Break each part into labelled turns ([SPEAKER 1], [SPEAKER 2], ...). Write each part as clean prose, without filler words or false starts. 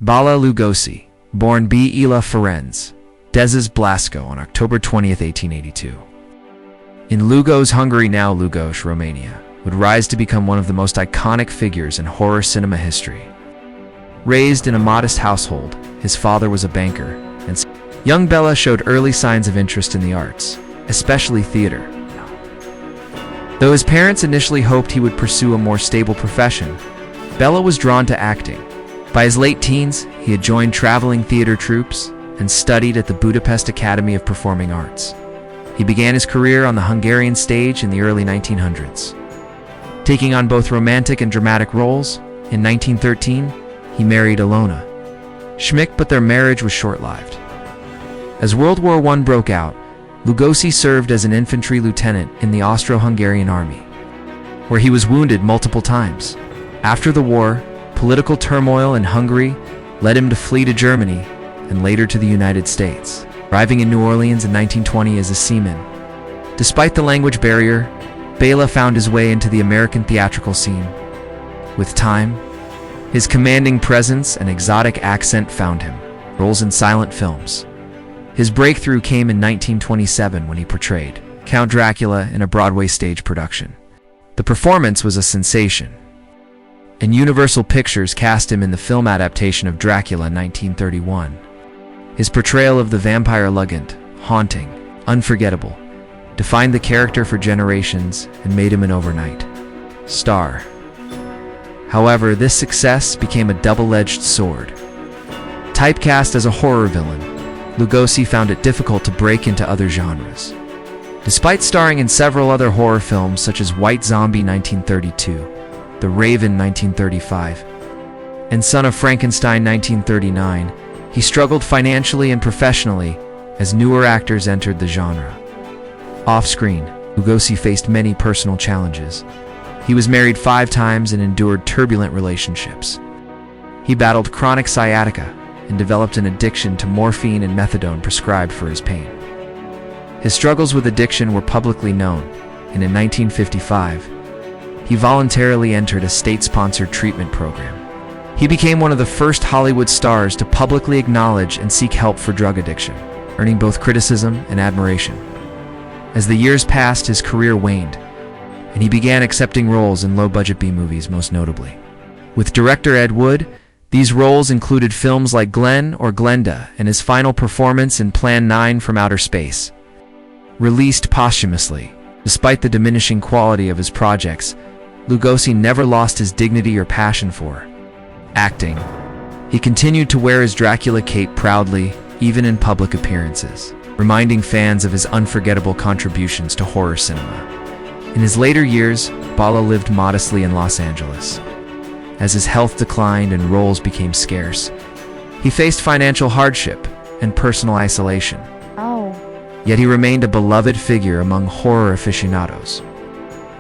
[SPEAKER 1] Bela Lugosi, born Bela Ferenc, Dezes Blasco on October 20, 1882. In Lugos, Hungary, now Lugos, Romania, would rise to become one of the most iconic figures in horror cinema history. Raised in a modest household, his father was a banker, and young Bela showed early signs of interest in the arts, especially theater. Though his parents initially hoped he would pursue a more stable profession, Bela was drawn to acting. By his late teens, he had joined traveling theater troupes and studied at the Budapest Academy of Performing Arts. He began his career on the Hungarian stage in the early 1900s. Taking on both romantic and dramatic roles, in 1913, he married Ilona Schmick, but their marriage was short-lived. As World War I broke out, Lugosi served as an infantry lieutenant in the Austro-Hungarian army, where he was wounded multiple times. After the war, political turmoil in Hungary led him to flee to Germany and later to the United States, arriving in New Orleans in 1920 as a seaman. Despite the language barrier, Bela found his way into the American theatrical scene. With time, his commanding presence and exotic accent found him roles in silent films. His breakthrough came in 1927 when he portrayed Count Dracula in a Broadway stage production. The performance was a sensation, and Universal Pictures cast him in the film adaptation of Dracula in 1931. His portrayal of the vampire legend, haunting, unforgettable, defined the character for generations and made him an overnight star. However, this success became a double-edged sword. Typecast as a horror villain, Lugosi found it difficult to break into other genres. Despite starring in several other horror films such as White Zombie 1932, The Raven 1935, and Son of Frankenstein 1939, he struggled financially and professionally as newer actors entered the genre. Off-screen, Lugosi faced many personal challenges. He was married 5 times and endured turbulent relationships. He battled chronic sciatica and developed an addiction to morphine and methadone prescribed for his pain. His struggles with addiction were publicly known, and in 1955, he voluntarily entered a state-sponsored treatment program. He became one of the first Hollywood stars to publicly acknowledge and seek help for drug addiction, earning both criticism and admiration. As the years passed, his career waned, and he began accepting roles in low-budget B-movies, most notably. With director Ed Wood, these roles included films like Glenn or Glenda and his final performance in Plan 9 from Outer Space. Released posthumously, despite the diminishing quality of his projects, Lugosi never lost his dignity or passion for acting. He continued to wear his Dracula cape proudly, even in public appearances, reminding fans of his unforgettable contributions to horror cinema. In his later years, Bela lived modestly in Los Angeles. As his health declined and roles became scarce, he faced financial hardship and personal isolation. Yet he remained a beloved figure among horror aficionados.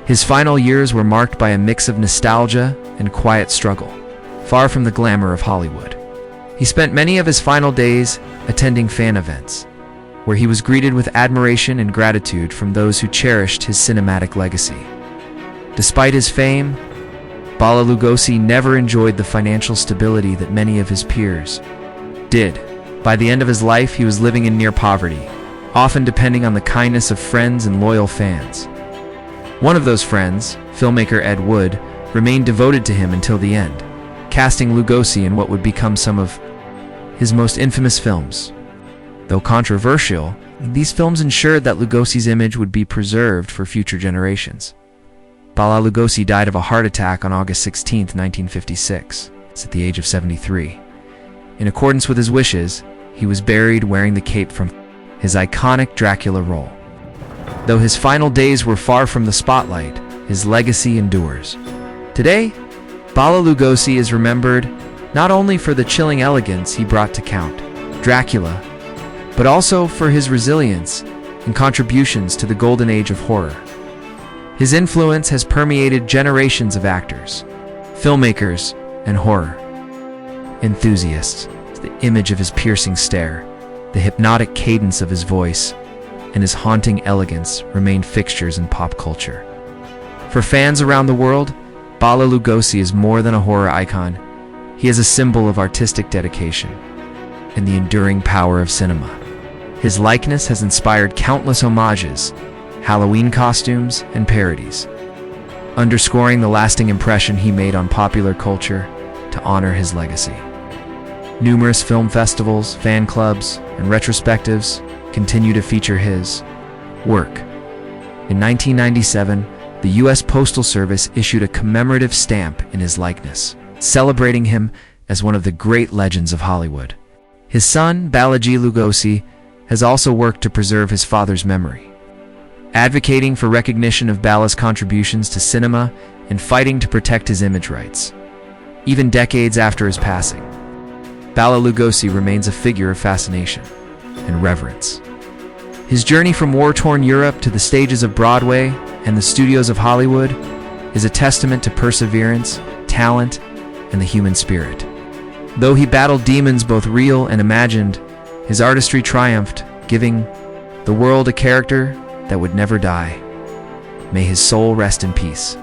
[SPEAKER 1] His final years were marked by a mix of nostalgia and quiet struggle, far from the glamour of Hollywood. He spent many of his final days attending fan events, where he was greeted with admiration and gratitude from those who cherished his cinematic legacy. Despite his fame, Bela Lugosi never enjoyed the financial stability that many of his peers did. By the end of his life, he was living in near poverty, often depending on the kindness of friends and loyal fans. One of those friends, filmmaker Ed Wood, remained devoted to him until the end, casting Lugosi in what would become some of his most infamous films. Though controversial, these films ensured that Lugosi's image would be preserved for future generations. Bela Lugosi died of a heart attack on August 16, 1956, at the age of 73. In accordance with his wishes, he was buried wearing the cape from his iconic Dracula role. Though his final days were far from the spotlight, his legacy endures. Today, Bela Lugosi is remembered not only for the chilling elegance he brought to Count Dracula, but also for his resilience and contributions to the golden age of horror. His influence has permeated generations of actors, filmmakers, and horror enthusiasts. The image of his piercing stare, the hypnotic cadence of his voice, and his haunting elegance remain fixtures in pop culture. For fans around the world, Bela Lugosi is more than a horror icon. He is a symbol of artistic dedication and the enduring power of cinema. His likeness has inspired countless homages, Halloween costumes, and parodies, underscoring the lasting impression he made on popular culture to honor his legacy. Numerous film festivals, fan clubs, and retrospectives continue to feature his work. In 1997, the U.S. Postal Service issued a commemorative stamp in his likeness, celebrating him as one of the great legends of Hollywood. His son, Bela Lugosi, has also worked to preserve his father's memory, advocating for recognition of Bela's contributions to cinema and fighting to protect his image rights. Even decades after his passing, Bela Lugosi remains a figure of fascination and reverence. His journey from war-torn Europe to the stages of Broadway and the studios of Hollywood is a testament to perseverance, talent, and the human spirit. Though he battled demons both real and imagined, his artistry triumphed, giving the world a character that would never die. May his soul rest in peace.